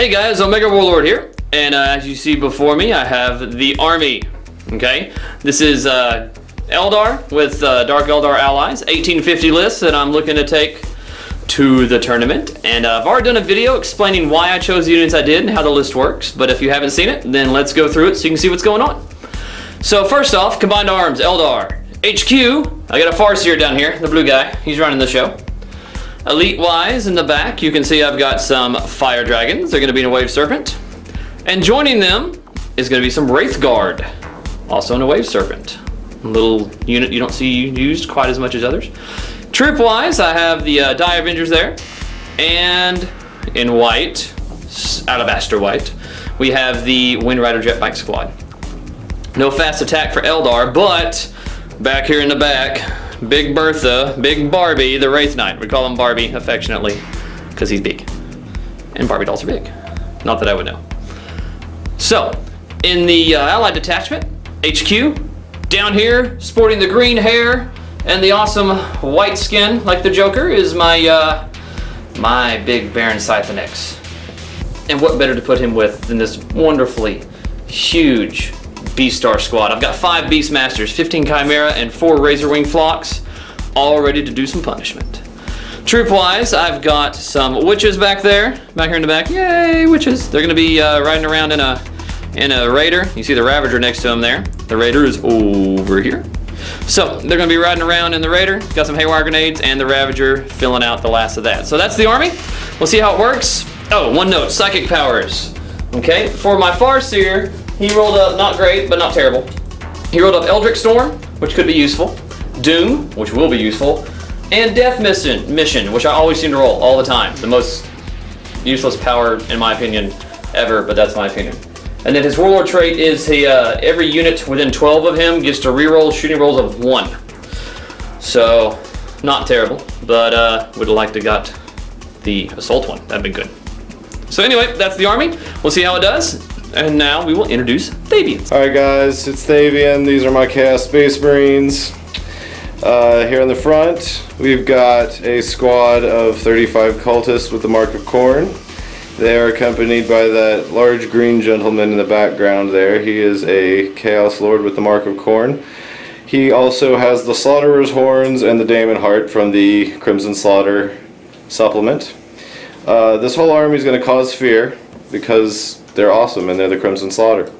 Hey guys, Omega Warlord here, and as you see before me, I have the army. Okay, this is Eldar with Dark Eldar allies, 1850 list that I'm looking to take to the tournament. And I've already done a video explaining why I chose the units I did and how the list works. But if you haven't seen it, then let's go through it so you can see what's going on. So first off, combined arms, Eldar. HQ, I got a Farseer down here, the blue guy. He's running the show. Elite-wise, in the back, you can see I've got some Fire Dragons. They're going to be in a Wave Serpent. And joining them is going to be some Wraith Guard, also in a Wave Serpent. A little unit you don't see used quite as much as others. Troop-wise, I have the Die Avengers there. And in white, Alabaster white, we have the Wind Rider Jet Bike Squad. No fast attack for Eldar, but back here in the back, Big Bertha, Big Barbie, the Wraith Knight. We call him Barbie affectionately because he's big. And Barbie dolls are big. Not that I would know. So, in the Allied detachment, HQ, down here, sporting the green hair and the awesome white skin like the Joker is my my big Baron Scythonex. And what better to put him with than this wonderfully huge Beastar squad. I've got 5 Beastmasters, 15 Chimera, and 4 Razorwing Flocks, all ready to do some punishment. Troop-wise, I've got some witches back there, back here in the back. Yay, witches! They're going to be riding around in a Raider. You see the Ravager next to them there. The Raider is over here. So they're going to be riding around in the Raider. Got some Haywire grenades, and the Ravager filling out the last of that. So that's the army. We'll see how it works. Oh, one note: psychic powers. Okay, for my Farseer, he rolled up, not great, but not terrible. He rolled up Eldritch Storm, which could be useful, Doom, which will be useful, and Death Mission, which I always seem to roll all the time. The most useless power, in my opinion, ever, but that's my opinion. And then his Warlord trait is every unit within 12 of him gets to reroll shooting rolls of 1. So, not terrible, but would have liked to got the Assault one. That'd be good. So anyway, that's the army. We'll see how it does. And now we will introduce Thayvian. Alright guys, it's Thayvian. These are my Chaos Space Marines. Here in the front, we've got a squad of 35 cultists with the Mark of Khorne. They are accompanied by that large green gentleman in the background there. He is a Chaos Lord with the Mark of Khorne. He also has the Slaughterer's Horns and the Daemon Heart from the Crimson Slaughter supplement. This whole army is going to cause fear because they're awesome and they're the Crimson Slaughter.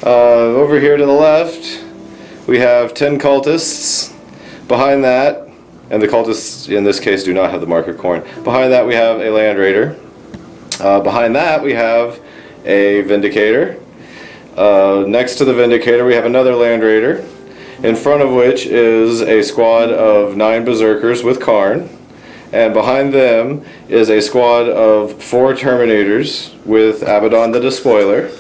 Over here to the left, we have 10 cultists. Behind that, and the cultists in this case do not have the Mark of Khorne. Behind that we have a Land Raider. Behind that we have a Vindicator. Next to the Vindicator we have another Land Raider, in front of which is a squad of 9 Berserkers with Karn. And behind them is a squad of 4 Terminators with Abaddon the Despoiler.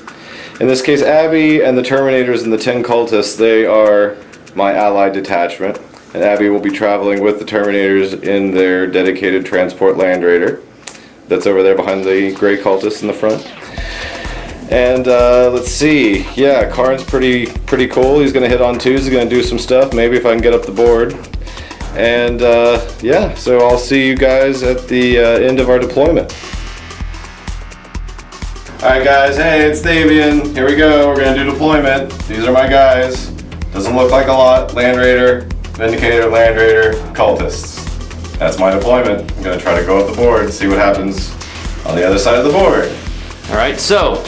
In this case, Abby and the Terminators and the 10 cultists, they are my allied detachment. And Abby will be traveling with the Terminators in their dedicated transport Land Raider. That's over there behind the gray cultists in the front. And let's see, yeah, Karn's pretty cool. He's going to hit on 2s, he's going to do some stuff, maybe if I can get up the board. And yeah, so I'll see you guys at the end of our deployment. Alright guys, hey, it's Thayvian. Here we go, we're going to do deployment. These are my guys. Doesn't look like a lot. Land Raider, Vindicator, Land Raider, Cultists. That's my deployment. I'm going to try to go up the board and see what happens on the other side of the board. Alright, so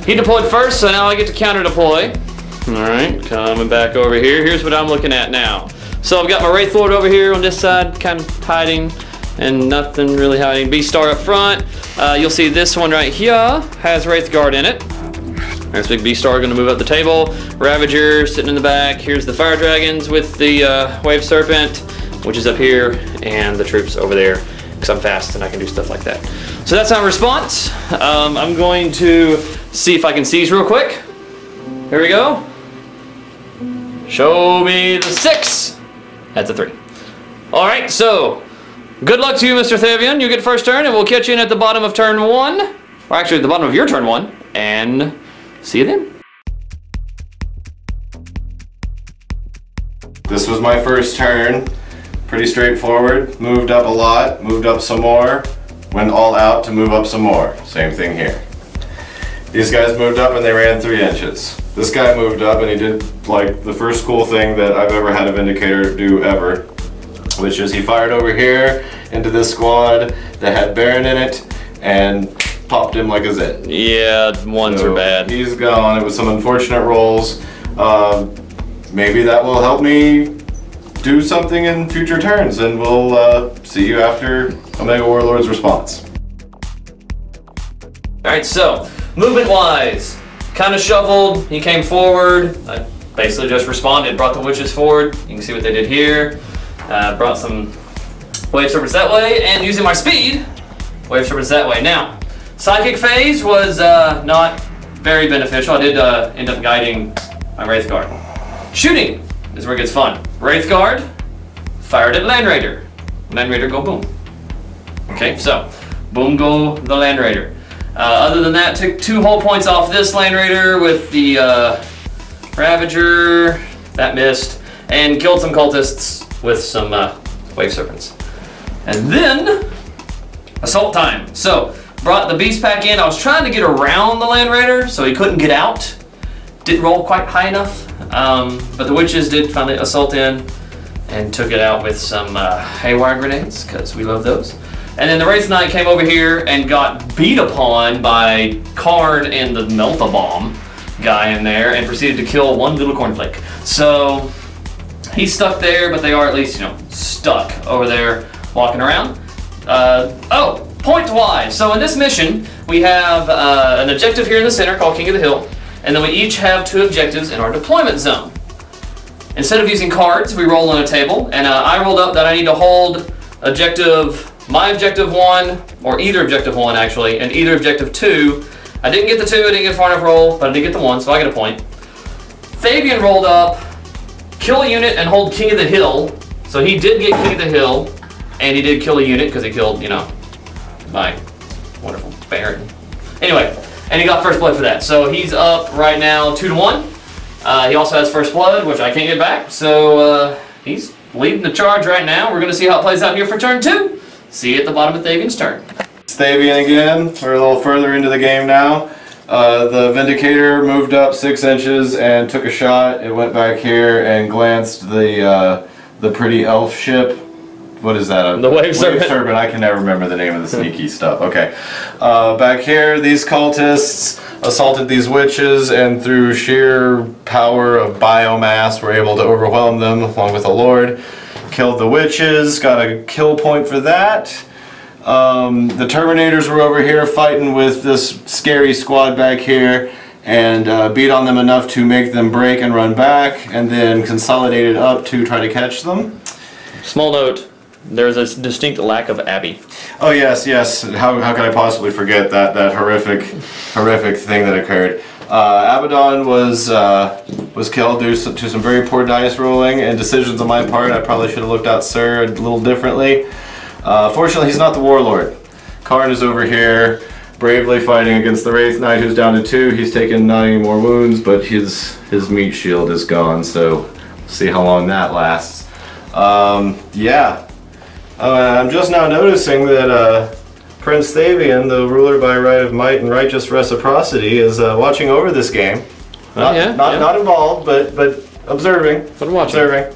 he deployed first, so now I get to counter deploy. Alright, coming back over here. Here's what I'm looking at now. So I've got my Wraith Lord over here on this side, kind of hiding, and nothing really hiding. Beastar up front. You'll see this one right here has Wraith Guard in it. There's big Beastar going to move up the table. Ravager sitting in the back. Here's the Fire Dragons with the Wave Serpent, which is up here, and the troops over there, because I'm fast and I can do stuff like that. So that's our response. I'm going to see if I can seize real quick. Here we go. Show me the 6. That's a 3. Alright, so good luck to you, Mr. Thayvian. You get first turn, and we'll catch you in at the bottom of turn 1. Or actually, at the bottom of your turn 1. And see you then. This was my first turn. Pretty straightforward. Moved up a lot, moved up some more. went all out to move up some more. Same thing here. These guys moved up and they ran 3 inches. This guy moved up and he did like the first cool thing that I've ever had a Vindicator do ever, which is he fired over here into this squad that had Baron in it and popped him like a zit. Yeah, ones are bad. He's gone. It was some unfortunate rolls. Maybe that will help me do something in future turns, and we'll see you after Omega Warlord's response. Alright, so movement wise, kind of shuffled. He came forward. I basically just responded, brought the witches forward. You can see what they did here. Brought some wave serpents that way, and using my speed, wave serpents that way. Now, psychic phase was not very beneficial. I did end up guiding my Wraith Guard. Shooting is where it gets fun. Wraith Guard fired at Land Raider. Land Raider go boom. Okay, so boom go the Land Raider. Other than that, took 2 whole points off this Land Raider with the Ravager. That missed. And killed some cultists with some wave serpents. And then assault time. So brought the beast pack in. I was trying to get around the Land Raider so he couldn't get out. Didn't roll quite high enough. But the witches did finally assault in and took it out with some haywire grenades, because we love those. And then the Wraith Knight came over here and got beat upon by Karn and the Melt-A-Bomb guy in there and proceeded to kill one little cornflake. So he's stuck there, but they are at least, you know, stuck over there walking around. Oh, point-wise. So in this mission, we have an objective here in the center called King of the Hill, and then we each have 2 objectives in our deployment zone. Instead of using cards, we roll on a table, and I rolled up that I need to hold my objective 1, or either objective 1 actually, and either objective 2. I didn't get the 2, I didn't get a far enough roll, but I did get the 1, so I get a point. Thayvian rolled up, kill a unit and hold King of the Hill, so he did get King of the Hill, and he did kill a unit because he killed, you know, my wonderful Baron. Anyway, and he got first blood for that, so he's up right now 2-1. He also has first blood, which I can't get back, so he's leading the charge right now. We're going to see how it plays out here for turn 2. See you at the bottom of Thayvian's turn. It's Thayvian again. We're a little further into the game now. The Vindicator moved up 6 inches and took a shot. It went back here and glanced the pretty elf ship. What is that? The Wave Serpent. I can never remember the name of the sneaky stuff. Okay. Back here, these cultists assaulted these witches, and through sheer power of biomass were able to overwhelm them along with a lord. Killed the witches, got a kill point for that. The Terminators were over here fighting with this scary squad back here, and beat on them enough to make them break and run back, and then consolidated up to try to catch them. Small note, there's a distinct lack of Abby. Oh yes, yes. How could I possibly forget that horrific thing that occurred? Abaddon was killed due to some very poor dice rolling and decisions on my part. I probably should have looked out Sir a little differently. Fortunately, he's not the warlord. Karn is over here bravely fighting against the Wraith Knight, who's down to 2. He's taken 9 more wounds, but his meat shield is gone, so we'll see how long that lasts. Yeah. I'm just now noticing that Prince Thayvian, the ruler by right of might and righteous reciprocity, is watching over this game. Not involved, but observing. But watching. Observing.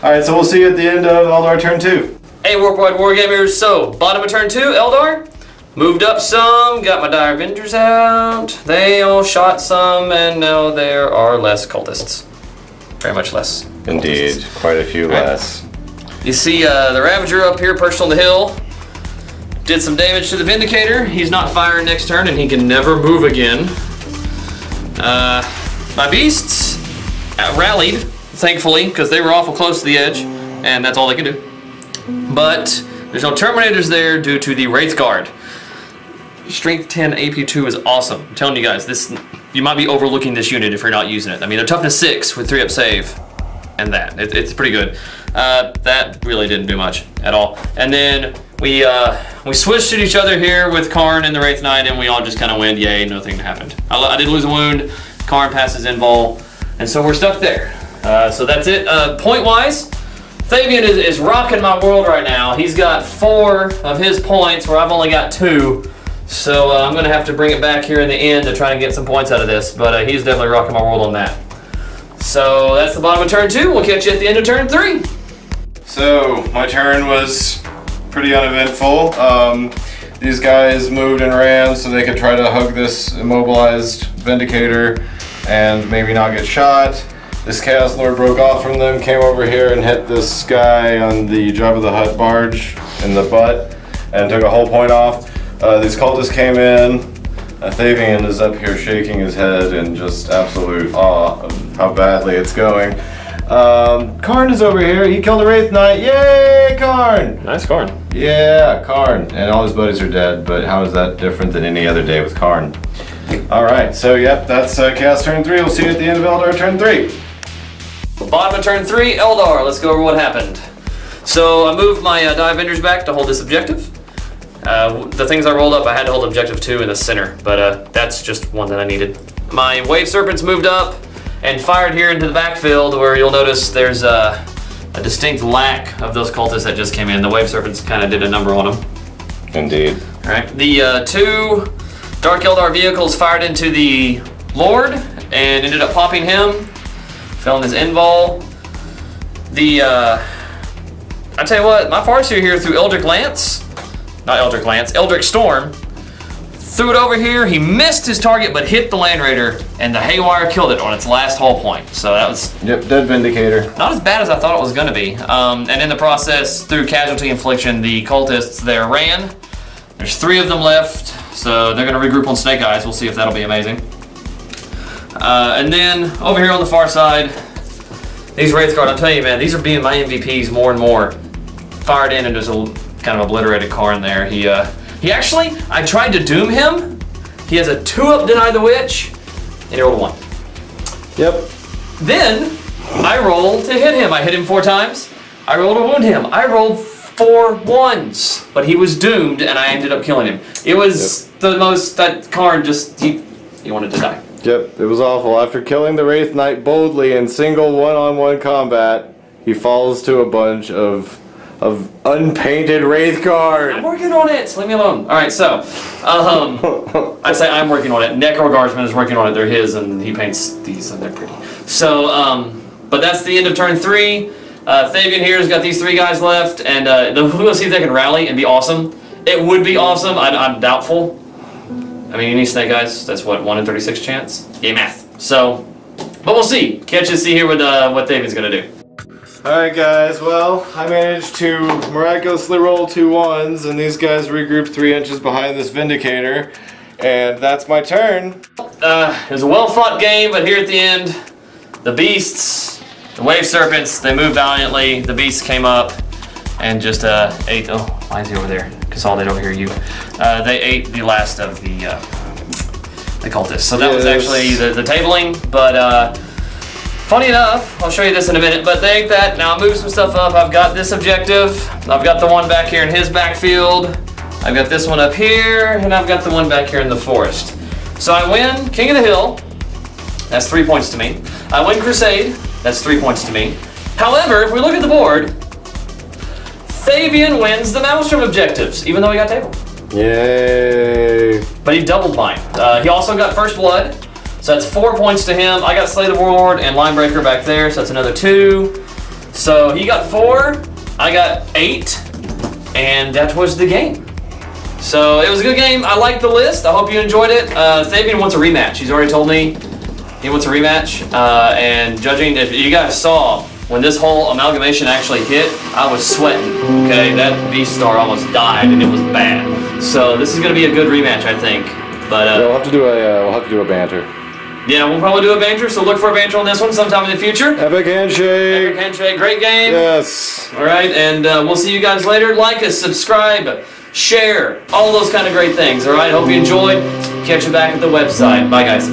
All right, so we'll see you at the end of Eldar turn 2. Hey, Wide Wargamers. So bottom of turn 2, Eldar moved up some. Got my Dire Avengers out. They all shot some, and now there are less cultists. Very much less. Indeed, cultists. Quite a few less. You see the Ravager up here perched on the hill. Did some damage to the Vindicator. He's not firing next turn, and he can never move again. My beasts rallied, thankfully, because they were awful close to the edge, and that's all they can do. But there's no Terminators there due to the Wraith Guard. Strength 10 AP 2 is awesome. I'm telling you guys, you might be overlooking this unit if you're not using it. I mean, they're toughness 6 with 3-up save, and it's pretty good. That really didn't do much at all. And then we switched at each other here with Karn and the Wraith Knight, and we all just kind of went, yay, nothing happened. I did lose a wound. Karn passes invul, and so we're stuck there. So that's it. Point-wise, Thayvian is rocking my world right now. He's got 4 of his points where I've only got 2. So I'm going to have to bring it back here in the end to try and get some points out of this. But he's definitely rocking my world on that. So that's the bottom of turn 2. We'll catch you at the end of turn 3. So my turn was pretty uneventful. These guys moved and ran so they could try to hug this immobilized Vindicator and maybe not get shot. This Chaos Lord broke off from them, came over here and hit this guy on the Jabba the Hutt barge in the butt and took a whole point off. These cultists came in. Thayvian is up here shaking his head in just absolute awe of how badly it's going. Karn is over here. He killed a Wraith Knight. Yay, Karn! Nice Karn. Yeah, Karn. And all his buddies are dead, but how is that different than any other day with Karn? Alright, so yep, that's Chaos turn 3. We'll see you at the end of Eldar turn 3. Bottom of turn 3, Eldar. Let's go over what happened. So I moved my die vendors back to hold this objective. The things I rolled up, I had to hold objective 2 in the center, but that's just one that I needed. My Wave Serpents moved up and fired here into the backfield, where you'll notice there's a distinct lack of those cultists that just came in. The Wave Serpents kind of did a number on them. Indeed. Alright, the 2 Dark Eldar vehicles fired into the Lord and ended up popping him. Fell in his invul. I tell you what, my Farseer here threw Eldritch Lance. Not Eldritch Lance, Eldritch Storm. Threw it over here, he missed his target but hit the Land Raider, and the Haywire killed it on its last hull point. So that was... Yep, dead Vindicator. Not as bad as I thought it was going to be. And in the process, through casualty infliction, the cultists there ran. There's 3 of them left, so they're going to regroup on Snake Eyes. We'll see if that'll be amazing. And then, over here on the far side, these Wraith Guard, I'm telling you, man, these are being my MVPs more and more. Fired in and there's a kind of obliterated Karn there. He actually, I tried to doom him. He has a 2-up Deny the Witch, and he rolled a 1. Yep. Then, I rolled to hit him. I hit him 4 times. I rolled to wound him. I rolled 4 1s, but he was doomed, and I ended up killing him. It was the most, that Karn just, he wanted to die. Yep, it was awful. After killing the Wraith Knight boldly in single one-on-one combat, he falls to a bunch of unpainted Wraith Guard. I'm working on it. Leave me alone. All right, so I say I'm working on it. Necro Guardsman is working on it. They're his, and he paints these, and they're pretty. So, but that's the end of turn 3. Thayvian here has got these 3 guys left, and we'll see if they can rally and be awesome. It would be awesome. I'm doubtful. I mean, you need Snake Eyes. That's what, 1 in 36 chance. Yeah, math. So, but we'll see. Catch and see here what Thayvian's gonna do. Alright guys, well, I managed to miraculously roll 2 1s, and these guys regrouped 3 inches behind this Vindicator, and that's my turn. It was a well-fought game, but here at the end, the Beasts, the Wave Serpents, they moved valiantly. The Beasts came up and just ate, oh, why is he over there? Consolidate over here, you. They ate the last of the cultists. So that was actually the tabling, but funny enough, I'll show you this in a minute, but they ate that. Now I moved some stuff up. I've got this objective. I've got the one back here in his backfield. I've got this one up here, and I've got the one back here in the forest. So I win King of the Hill. That's 3 points to me. I win Crusade. That's 3 points to me. However, if we look at the board, Thayvian wins the Maelstrom objectives, even though he got tabled. Yay! But he doubled mine. He also got First Blood, so that's 4 points to him. I got Slay the Warlord and Linebreaker back there, so that's another 2. So he got 4, I got 8, and that was the game. So it was a good game. I liked the list. I hope you enjoyed it. Thayvian wants a rematch. He's already told me he wants a rematch. And judging, if you guys saw, when this whole amalgamation actually hit, I was sweating, okay? That Beast Star almost died, and it was bad. So this is going to be a good rematch, I think. But yeah, we'll have to do a banter. Yeah, we'll probably do a banter, so look for a banter on this one sometime in the future. Epic Handshake! Epic Handshake, great game. Yes. All right, and we'll see you guys later. Like us, subscribe, share, all those kind of great things, all right? Hope you enjoyed. Catch you back at the website. Bye, guys.